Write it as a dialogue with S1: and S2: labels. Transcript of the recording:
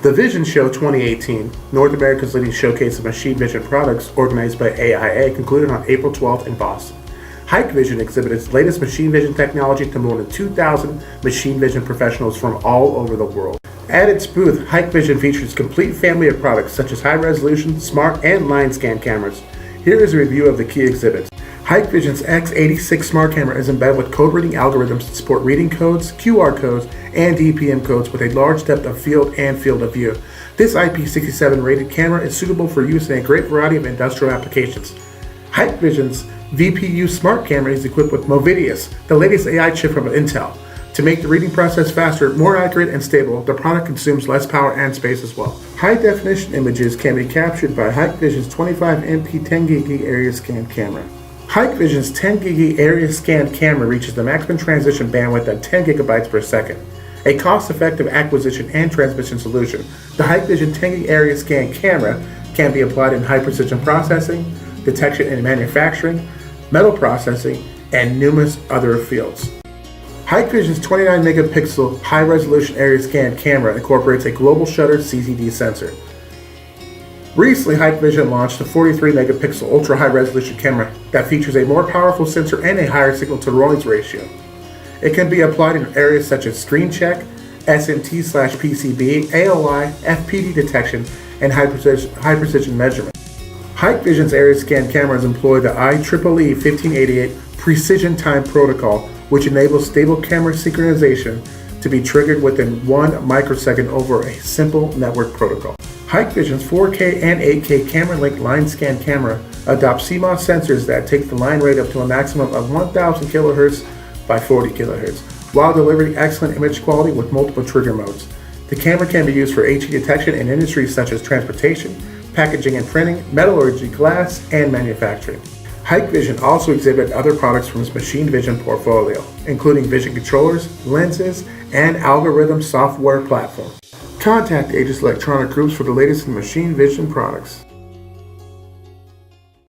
S1: The Vision Show 2018, North America's leading showcase of machine vision products, organized by AIA, concluded on April 12th in Boston. Hikvision exhibited its latest machine vision technology to more than 2,000 machine vision professionals from all over the world. At its booth, Hikvision features a complete family of products such as high-resolution, smart, and line scan cameras. Here is a review of the key exhibits. Hikvision's X86 smart camera is embedded with code reading algorithms to support reading codes, QR codes, and DPM codes with a large depth of field and field of view. This IP67 rated camera is suitable for use in a great variety of industrial applications. Hikvision's VPU smart camera is equipped with Movidius, the latest AI chip from Intel. To make the reading process faster, more accurate, and stable, the product consumes less power and space as well. High-definition images can be captured by Hikvision's 25MP 10GB area scan camera. Hikvision's 10GB area scan camera reaches the maximum transition bandwidth at 10 GB per second. A cost-effective acquisition and transmission solution, the Hikvision 10GB area scan camera can be applied in high-precision processing, detection and manufacturing, metal processing, and numerous other fields. Hikvision's 29 megapixel high-resolution area scan camera incorporates a global shutter CCD sensor. Recently, Hikvision launched a 43 megapixel ultra high resolution camera that features a more powerful sensor and a higher signal to noise ratio. It can be applied in areas such as screen check, SMT/PCB, AOI, FPD detection, and high precision measurement. Hikvision's area scan cameras employ the IEEE 1588 Precision Time Protocol, which enables stable camera synchronization to be triggered within 1 microsecond over a simple network protocol. Hikvision's 4K and 8K camera-linked line scan camera adopts CMOS sensors that take the line rate up to a maximum of 1000 kHz by 40 kHz, while delivering excellent image quality with multiple trigger modes. The camera can be used for HE detection in industries such as transportation, packaging and printing, metallurgy, glass, and manufacturing. Hikvision also exhibited other products from its machine vision portfolio, including vision controllers, lenses, and algorithm software platform. Contact Aegis Electronic Groups for the latest in machine vision products.